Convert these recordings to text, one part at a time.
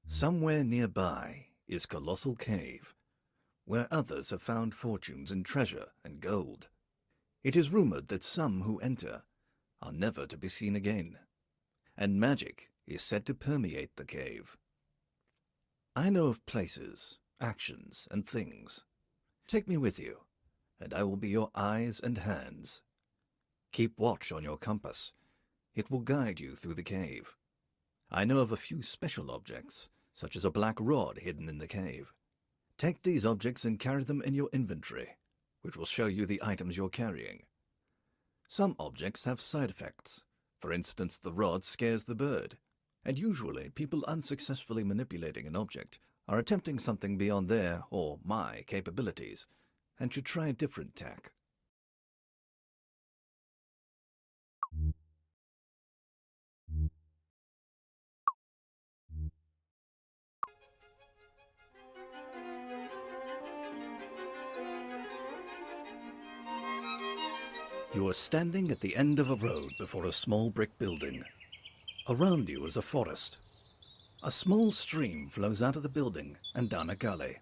Somewhere nearby is Colossal Cave, where others have found fortunes in treasure and gold. It is rumored that some who enter are never to be seen again, and magic is said to permeate the cave. I know of places, actions, and things. Take me with you, and I will be your eyes and hands. Keep watch on your compass. It will guide you through the cave. I know of a few special objects, such as a black rod hidden in the cave. Take these objects and carry them in your inventory, which will show you the items you're carrying. Some objects have side effects. For instance, the rod scares the bird, and usually people unsuccessfully manipulating an object are attempting something beyond their or my capabilities, and should try a different tack. You are standing at the end of a road before a small brick building. Around you is a forest. A small stream flows out of the building and down a gully.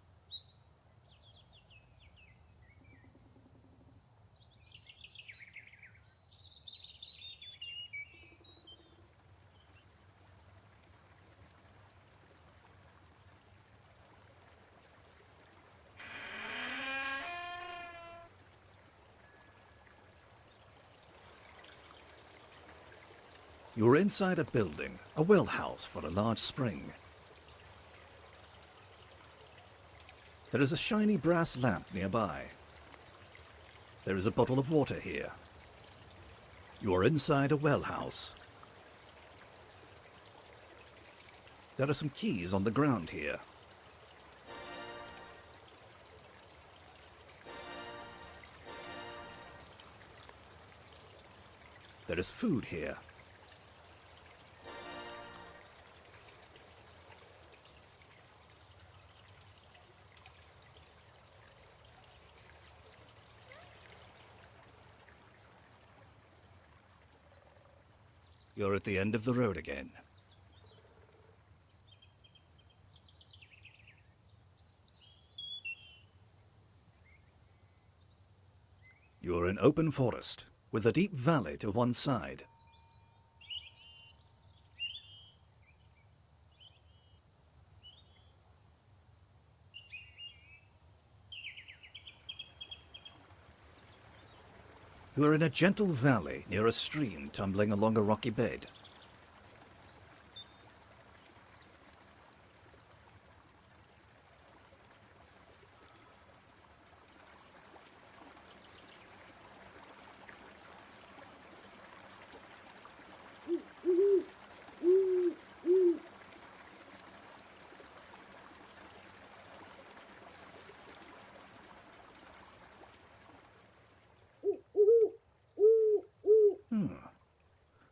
You're inside a building, a well house for a large spring. There is a shiny brass lamp nearby. There is a bottle of water here. You are inside a well house. There are some keys on the ground here. There is food here. You're at the end of the road again. You're in open forest, with a deep valley to one side. You are in a gentle valley near a stream tumbling along a rocky bed.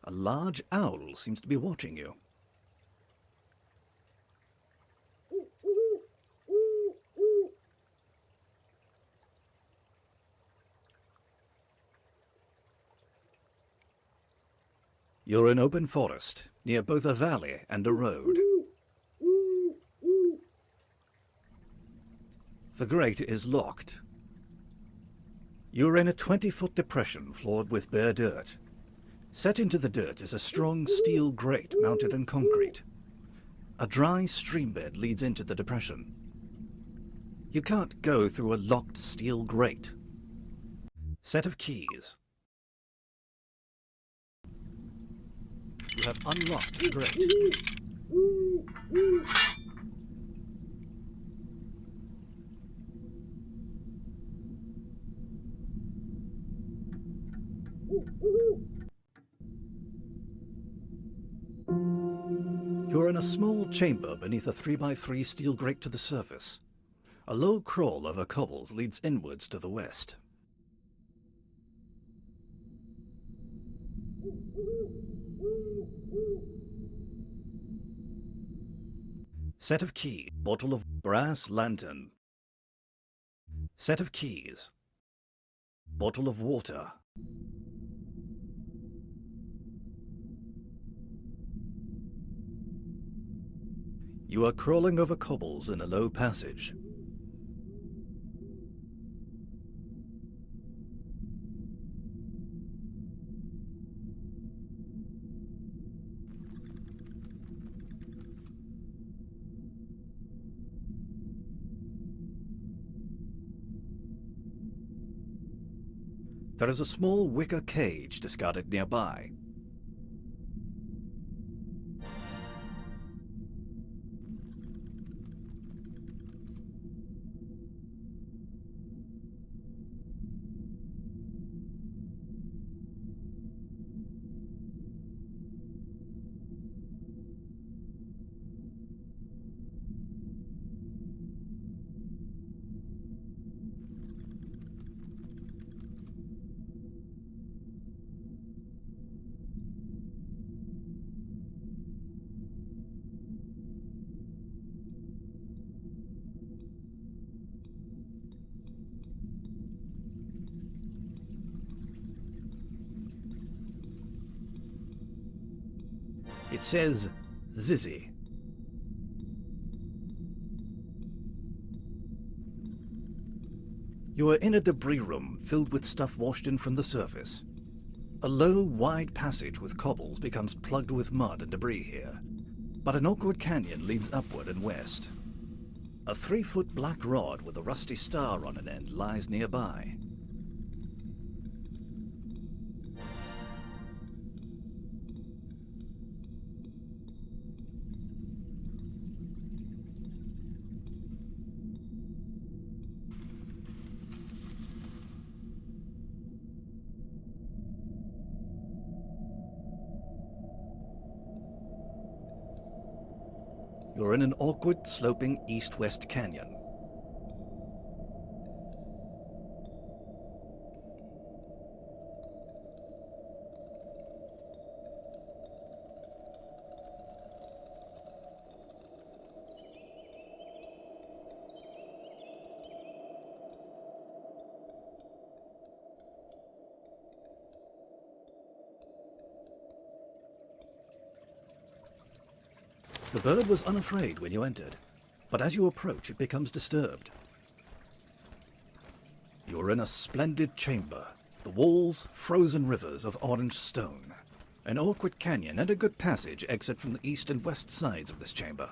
A large owl seems to be watching you. You're in open forest, near both a valley and a road. The grate is locked. You're in a 20-foot depression floored with bare dirt. Set into the dirt is a strong steel grate mounted in concrete. A dry stream bed leads into the depression. You can't go through a locked steel grate. Set of keys. You have unlocked the grate. You're in a small chamber beneath a 3x3 steel grate to the surface. A low crawl over cobbles leads inwards to the west. Set of keys. Bottle of brass lantern. Set of keys. Bottle of water. You are crawling over cobbles in a low passage. There is a small wicker cage discarded nearby. It says Zizzy. You are in a debris room filled with stuff washed in from the surface. A low, wide passage with cobbles becomes plugged with mud and debris here, but an awkward canyon leads upward and west. A 3-foot black rod with a rusty star on an end lies nearby. You're in an awkward, sloping east-west canyon. The bird was unafraid when you entered, but as you approach it becomes disturbed. You are in a splendid chamber, the walls frozen rivers of orange stone. An awkward canyon and a good passage exit from the east and west sides of this chamber.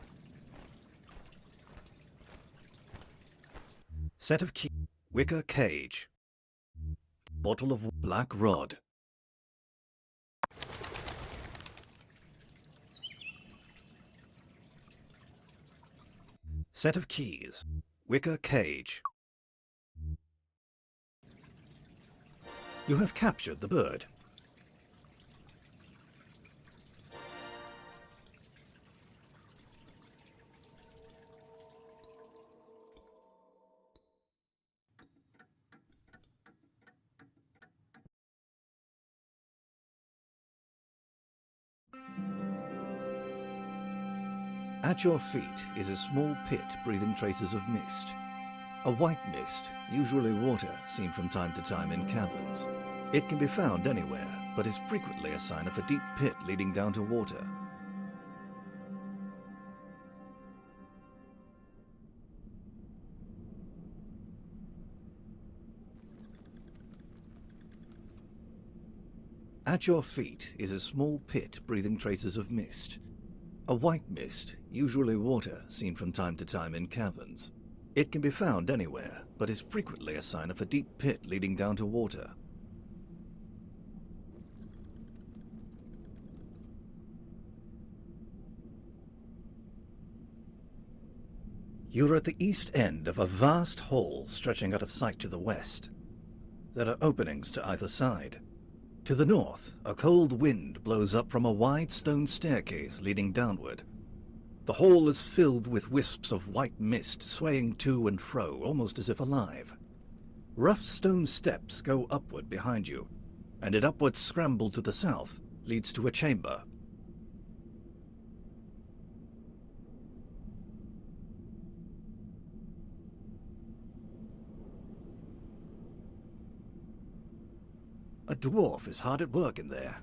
Set of keys, wicker cage, bottle of black rod. Set of keys, wicker cage. You have captured the bird. At your feet is a small pit breathing traces of mist. A white mist, usually water, seen from time to time in caverns. It can be found anywhere, but is frequently a sign of a deep pit leading down to water. At your feet is a small pit breathing traces of mist. A white mist, usually water, seen from time to time in caverns. It can be found anywhere, but is frequently a sign of a deep pit leading down to water. You're at the east end of a vast hall stretching out of sight to the west. There are openings to either side. To the north, a cold wind blows up from a wide stone staircase leading downward. The hall is filled with wisps of white mist swaying to and fro, almost as if alive. Rough stone steps go upward behind you, and an upward scramble to the south leads to a chamber. A dwarf is hard at work in there.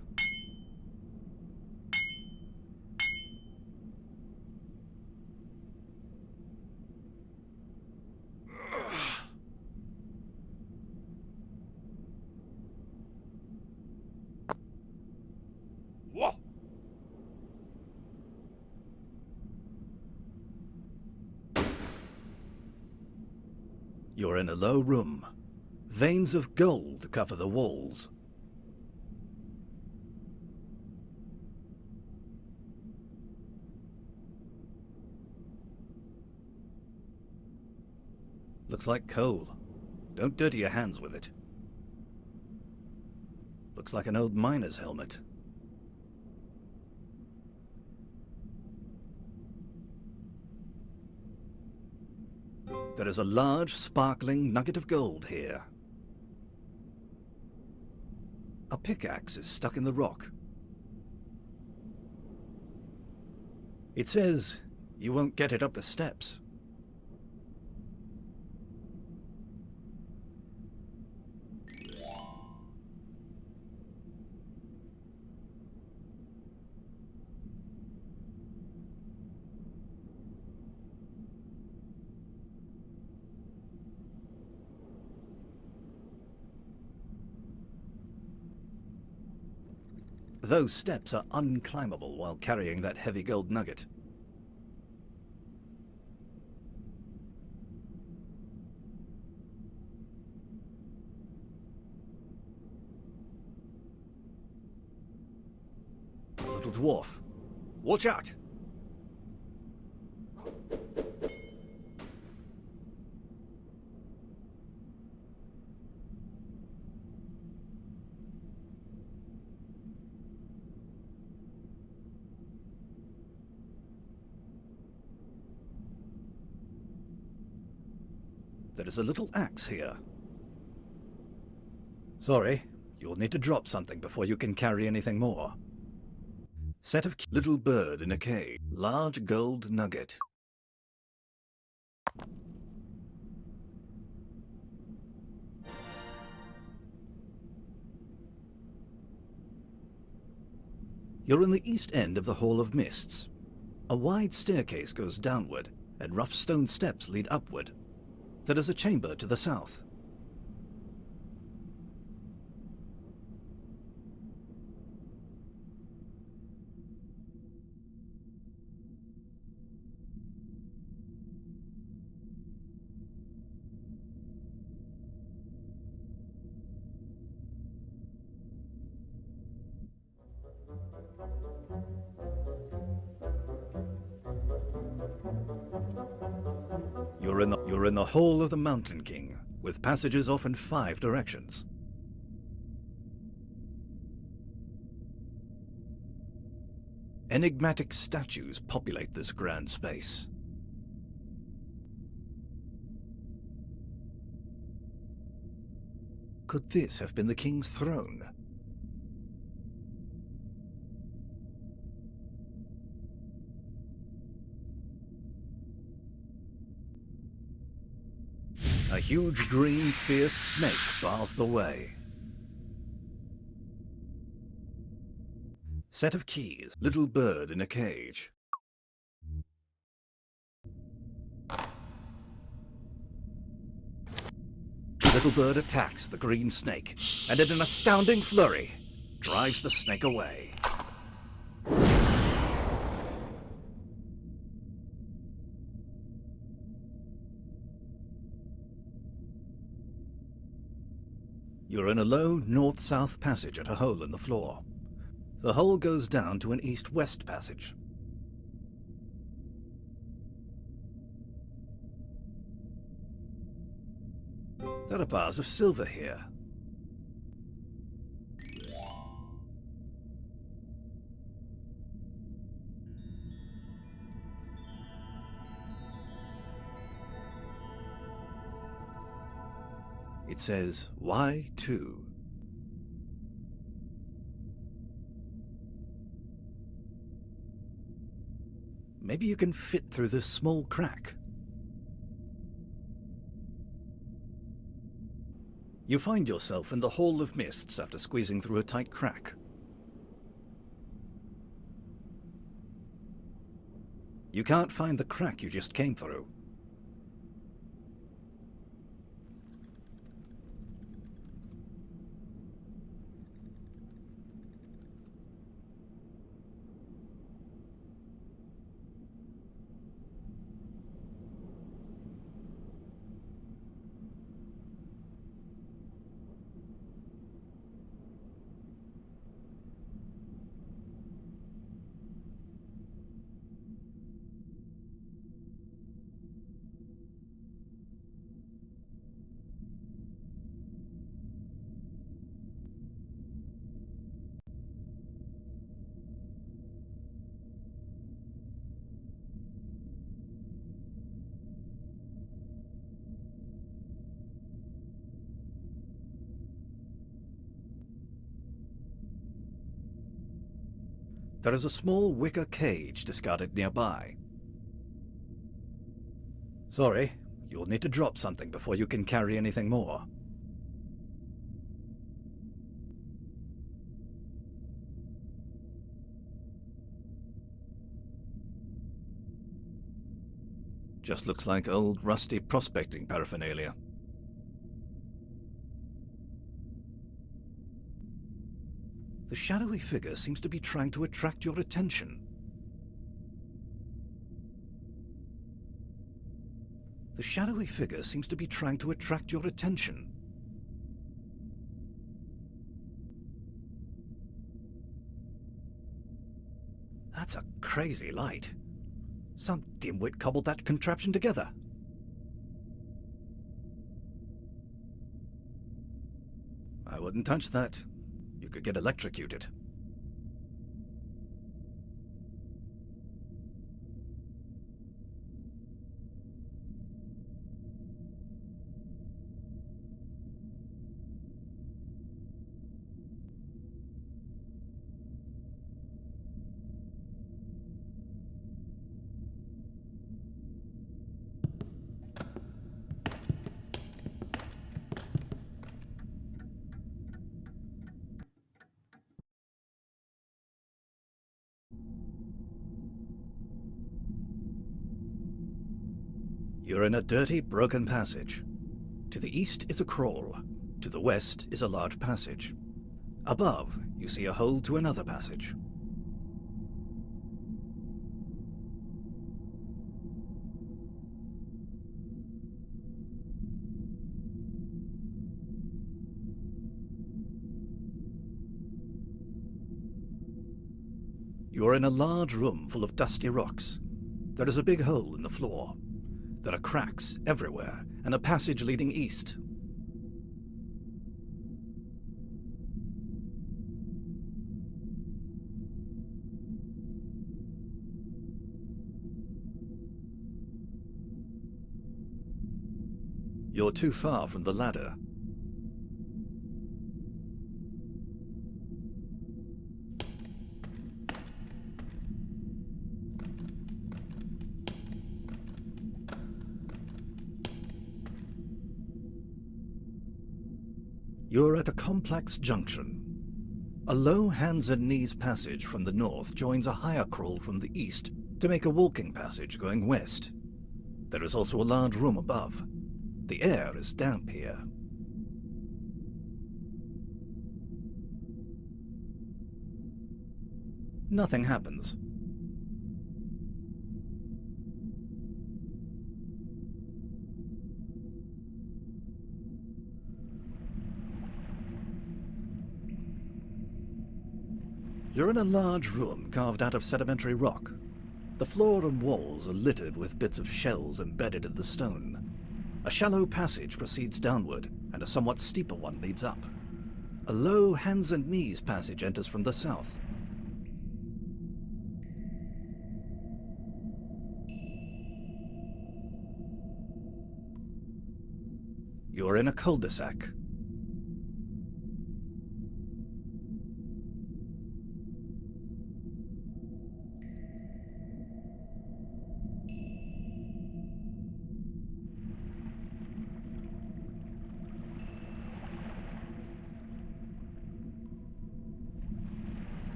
You're in a low room. Veins of gold cover the walls. Looks like coal. Don't dirty your hands with it. Looks like an old miner's helmet. There is a large, sparkling nugget of gold here. A pickaxe is stuck in the rock. It says you won't get it up the steps. Those steps are unclimbable while carrying that heavy gold nugget. Little dwarf, watch out! There is a little axe here. Sorry, you'll need to drop something before you can carry anything more. Set of little bird in a cave. Large gold nugget. You're in the east end of the Hall of Mists. A wide staircase goes downward, and rough stone steps lead upward. There is a chamber to the south. You're in the Hall of the Mountain King, with passages off in 5 directions. Enigmatic statues populate this grand space. Could this have been the king's throne? A huge green, fierce snake bars the way. Set of keys. Little bird in a cage. Little bird attacks the green snake, and in an astounding flurry, drives the snake away. You're in a low north-south passage at a hole in the floor. The hole goes down to an east-west passage. There are bars of silver here. It says Y2. Maybe you can fit through this small crack. You find yourself in the Hall of Mists after squeezing through a tight crack. You can't find the crack you just came through. There is a small wicker cage discarded nearby. Sorry, you'll need to drop something before you can carry anything more. Just looks like old rusty prospecting paraphernalia. The shadowy figure seems to be trying to attract your attention. The shadowy figure seems to be trying to attract your attention. That's a crazy light. Some dimwit cobbled that contraption together. I wouldn't touch that. You could get electrocuted. You're in a dirty, broken passage. To the east is a crawl. To the west is a large passage. Above, you see a hole to another passage. You're in a large room full of dusty rocks. There is a big hole in the floor. There are cracks everywhere, and a passage leading east. You're too far from the ladder. You're at a complex junction. A low hands and knees passage from the north joins a higher crawl from the east to make a walking passage going west. There is also a large room above. The air is damp here. Nothing happens. You're in a large room carved out of sedimentary rock. The floor and walls are littered with bits of shells embedded in the stone. A shallow passage proceeds downward, and a somewhat steeper one leads up. A low hands and knees passage enters from the south. You're in a cul-de-sac.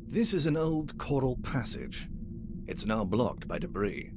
This is an old coral passage. It's now blocked by debris.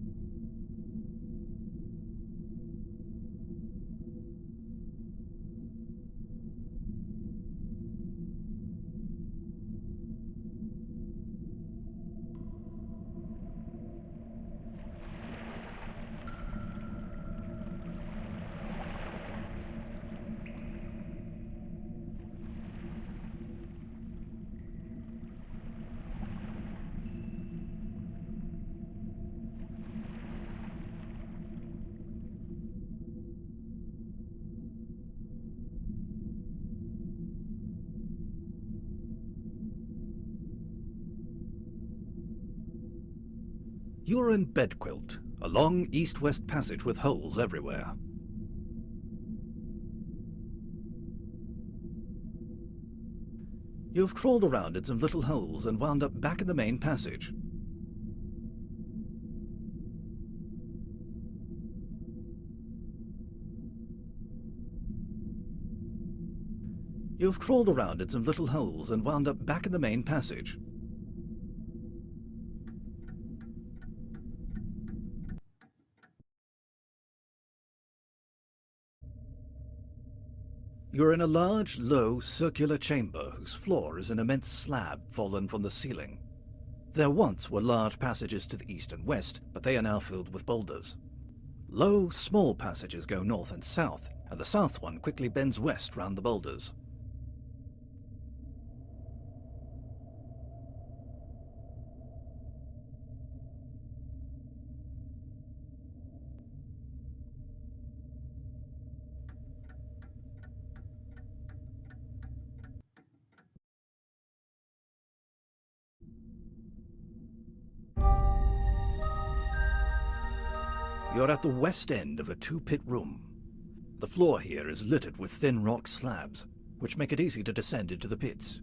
You're in Bedquilt, a long east-west passage with holes everywhere. You've crawled around in some little holes and wound up back in the main passage. You've crawled around in some little holes and wound up back in the main passage. You're in a large, low, circular chamber whose floor is an immense slab fallen from the ceiling. There once were large passages to the east and west, but they are now filled with boulders. Low, small passages go north and south, and the south one quickly bends west round the boulders. You're at the west end of a two-pit room. The floor here is littered with thin rock slabs, which make it easy to descend into the pits.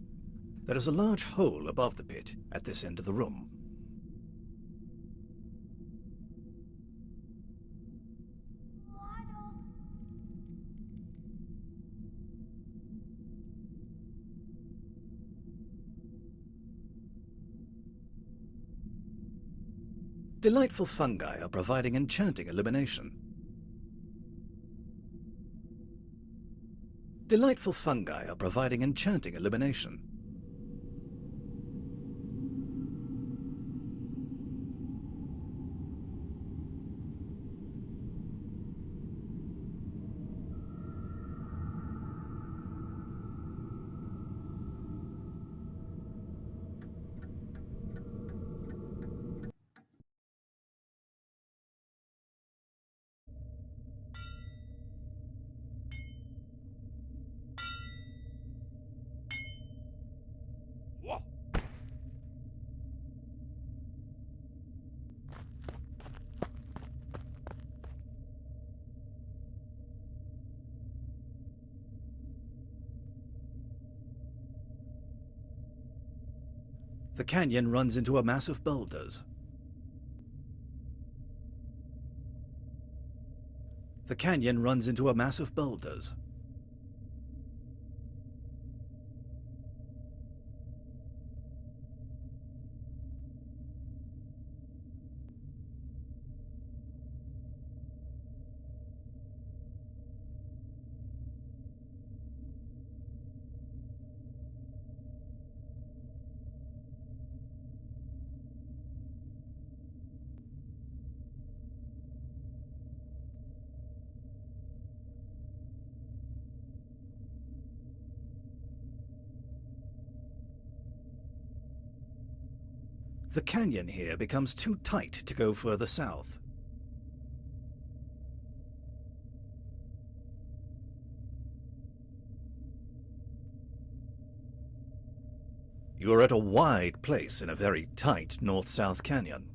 There is a large hole above the pit at this end of the room. Delightful fungi are providing enchanting illumination. Delightful fungi are providing enchanting illumination. The canyon runs into a mass of boulders. The canyon runs into a mass of boulders. The canyon here becomes too tight to go further south. You are at a wide place in a very tight north-south canyon.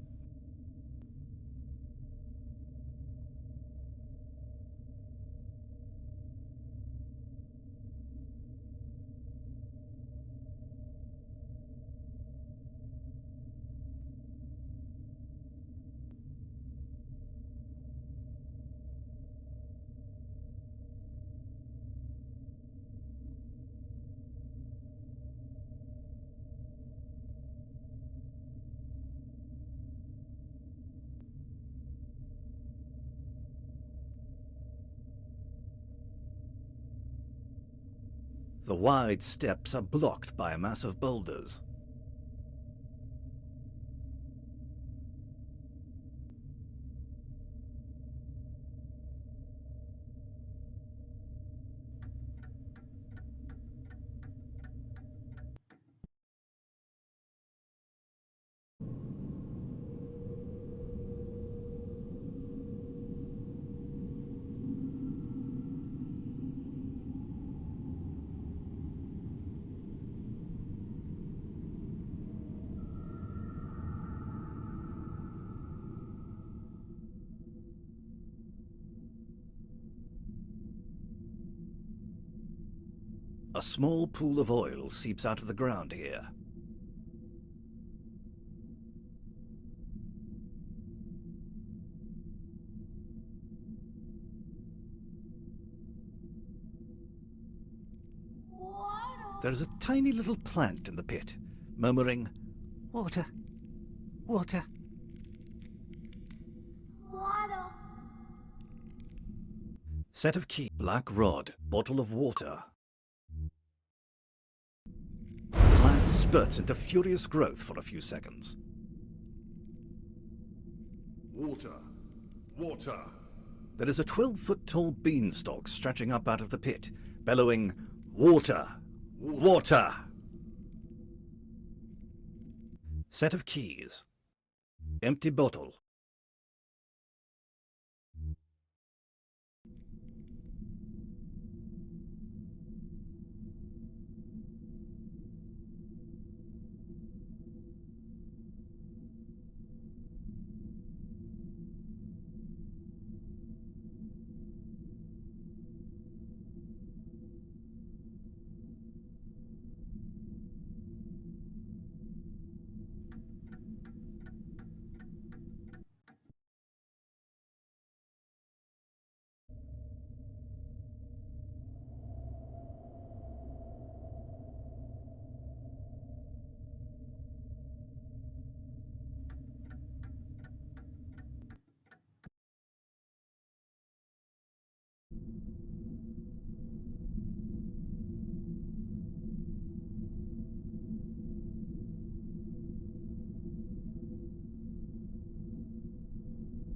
The wide steps are blocked by a mass of boulders. A small pool of oil seeps out of the ground here. There's a tiny little plant in the pit, murmuring, "Water, water." Water. Set of key, black rod, bottle of water. Plant spurts into furious growth for a few seconds. Water! Water! There is a 12-foot-tall beanstalk stretching up out of the pit, bellowing, "Water! Water!" Set of keys. Empty bottle.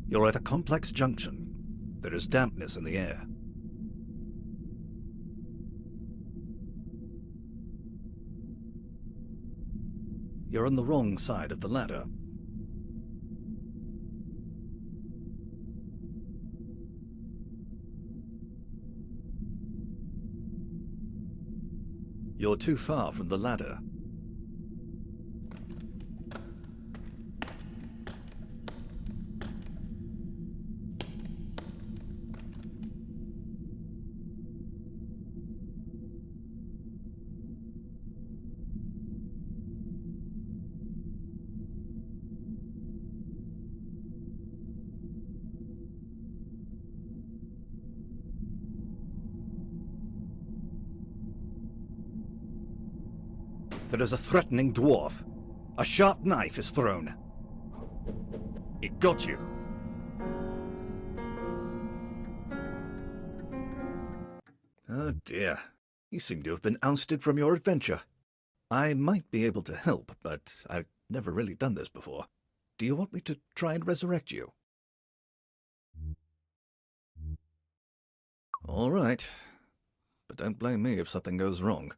You're at a complex junction. There is dampness in the air. You're on the wrong side of the ladder. You're too far from the ladder. There is a threatening dwarf. A sharp knife is thrown. It got you. Oh dear. You seem to have been ousted from your adventure. I might be able to help, but I've never really done this before. Do you want me to try and resurrect you? All right. But don't blame me if something goes wrong.